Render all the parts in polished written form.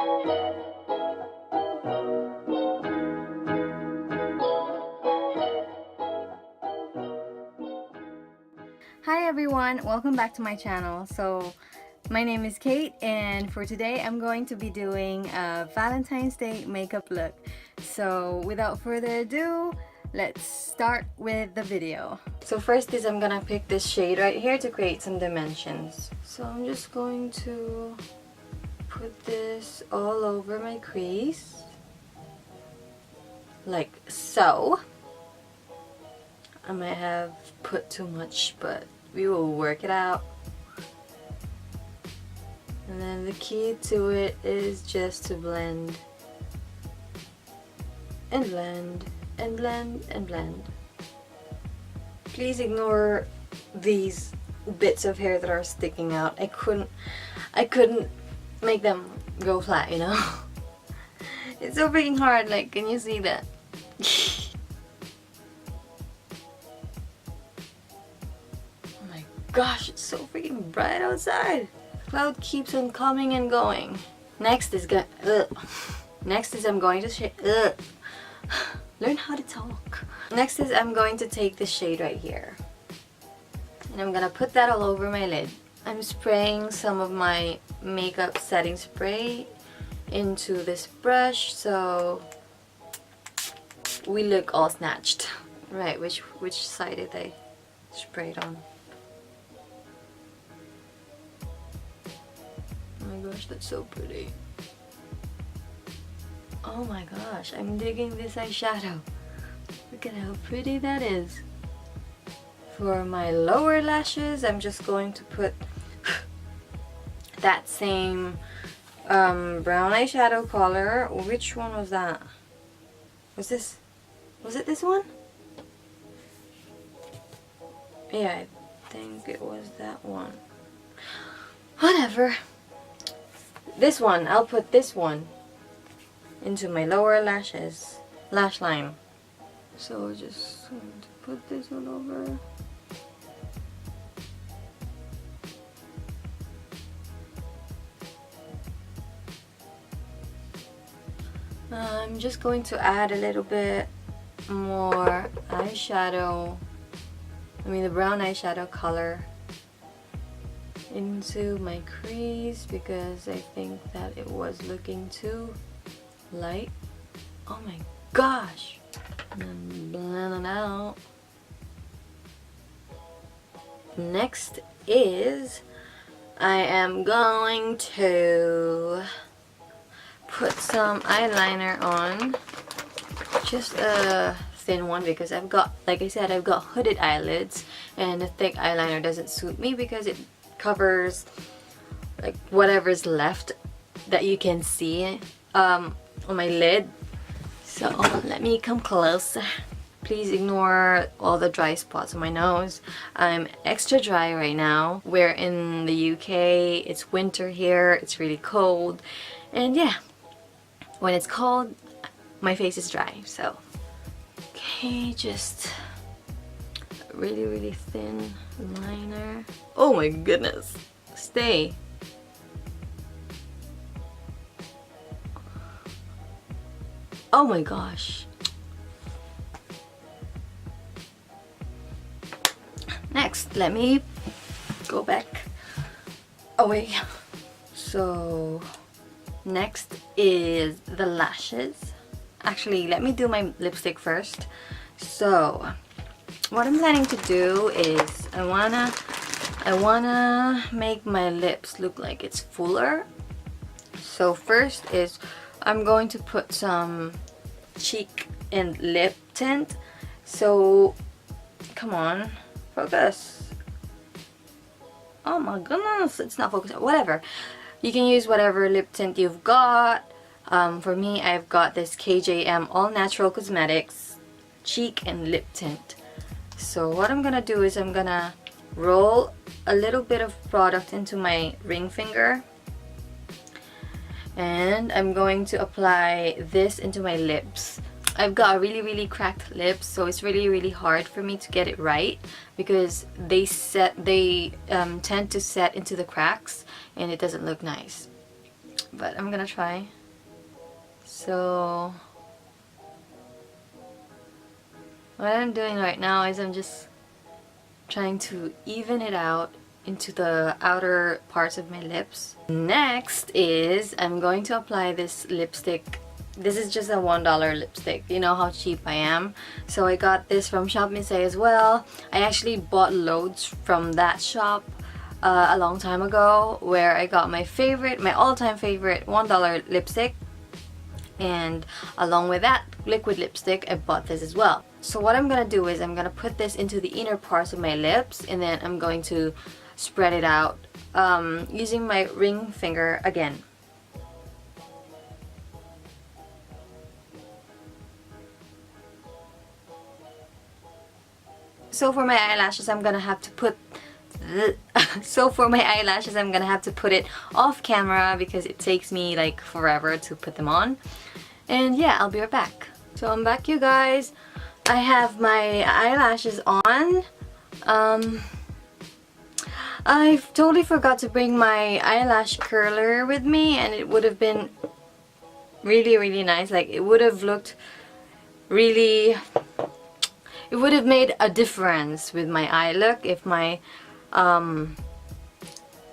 Hi everyone, welcome back to my channel. So my name is Kate, and for today I'm going to be doing a Valentine's Day makeup look. So without further ado, let's start with the video. So first is I'm gonna pick this shade right here to create some dimensions. So I'm just going to put this all over my crease like so. I might have put too much, but we will work it out. And then the key to it is just to blend and blend and blend and blend. Please ignore these bits of hair that are sticking out. I couldn't make them go flat, you know? It's so freaking hard, like, can you see that? Gosh, it's so freaking bright outside. Cloud keeps on coming and going. Next is I'm going to learn how to talk. Next is I'm going to take this shade right here, and I'm gonna put that all over my lid. I'm spraying some of my makeup setting spray into this brush so we look all snatched. Right, which side did I spray it on? Oh my gosh, that's so pretty. Oh my gosh, I'm digging this eyeshadow. Look at how pretty that is. For my lower lashes, I'm just going to put that same brown eyeshadow color. Which one was that? Was it this one? Yeah, I think it was that one. Whatever. This one, I'll put this one into my lower lashes, lash line. So just going to put this all over. I'm just going to add a little bit more eyeshadow, the brown eyeshadow color into my crease because I think that it was looking too light. Oh my gosh! And then blend it out. Next is I am going to put some eyeliner on, just a thin one because I've got, like I said, I've got hooded eyelids, and a thick eyeliner doesn't suit me because it covers like whatever's left that you can see on my lid. So let me come closer. Please ignore all the dry spots on my nose. I'm extra dry right now. We're in the UK, it's winter here, it's really cold, and yeah, when it's cold my face is dry. So okay, just really thin liner. Oh my goodness, stay. Oh my gosh. Next, let me go back away. So next is the lashes. Actually, let me do my lipstick first. So what I'm planning to do is I wanna make my lips look like it's fuller. So first is I'm going to put some cheek and lip tint. So come on, focus. Oh my goodness, it's not focusing. Whatever, you can use whatever lip tint you've got. For me, I've got this KJM All Natural Cosmetics cheek and lip tint. So what I'm gonna do is I'm gonna roll a little bit of product into my ring finger, and I'm going to apply this into my lips. I've got a really cracked lips, so it's really hard for me to get it right because they tend to set into the cracks and it doesn't look nice. but I'm gonna try. So what I'm doing right now is I'm just trying to even it out into the outer parts of my lips. Next is I'm going to apply this lipstick. This is just a $1 lipstick. You know how cheap I am. So I got this from Shop Miss A as well. I actually bought loads from that shop a long time ago, where I got my all-time favorite $1 lipstick. And along with that liquid lipstick, I bought this as well. So what I'm gonna do is I'm gonna put this into the inner parts of my lips, and then I'm going to spread it out using my ring finger again. So for my eyelashes, I'm gonna have to put it off camera because it takes me like forever to put them on. And yeah, I'll be right back. So I'm back, you guys. I have my eyelashes on. I totally forgot to bring my eyelash curler with me, and it would have been really nice. Like, it would have looked really, it would have made a difference with my eye look if my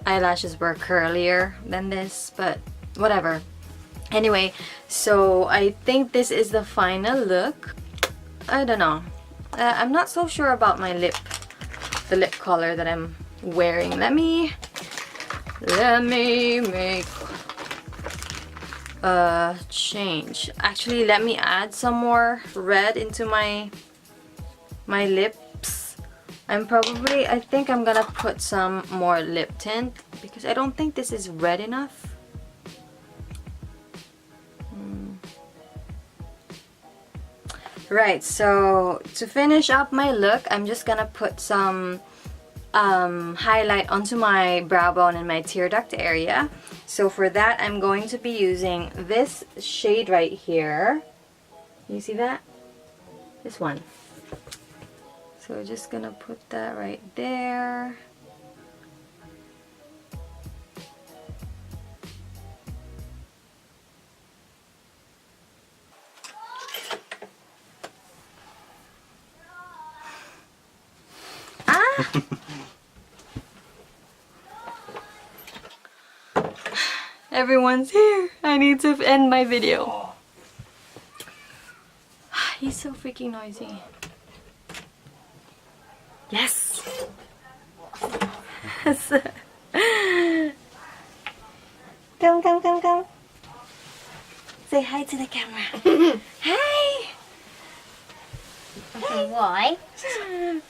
eyelashes were curlier than this, but whatever. Anyway, so I think this is the final look. I don't know. I'm not so sure about my the lip color that I'm wearing. Let me make a change. Actually, let me add some more red into my lips. I think I'm gonna put some more lip tint because I don't think this is red enough. Right, so to finish up my look, I'm just gonna put some highlight onto my brow bone and my tear duct area. So for that, I'm going to be using this shade right here. You see that? This one. So we're just gonna put that right there. Everyone's here. I need to end my video. He's so freaking noisy. Yes! Come. Say hi to the camera. Hi! Okay, why?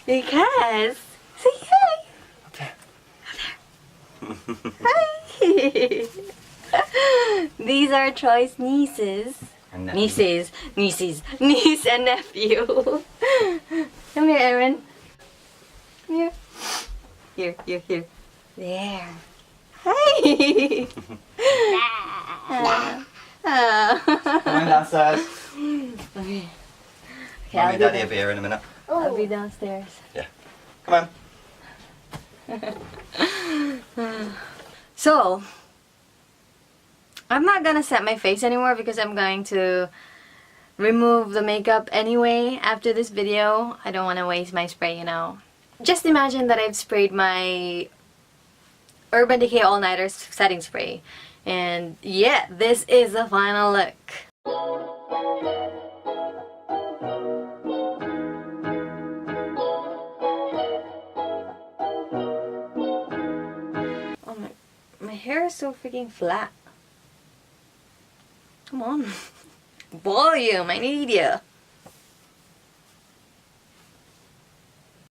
Because. Say hi! Hi! These are Troy's nieces. Niece and nephew. Come here, Erin. Come here. Here. There. Hi! Come on downstairs. Okay, Mommy and Daddy will be here in a minute. I'll be downstairs. Yeah. Come on. So, I'm not gonna set my face anymore because I'm going to remove the makeup anyway after this video. I don't want to waste my spray, you know. Just imagine that I've sprayed my Urban Decay All Nighter setting spray. And yeah, this is the final look. Oh my hair is so freaking flat. Come on. Volume, I need you.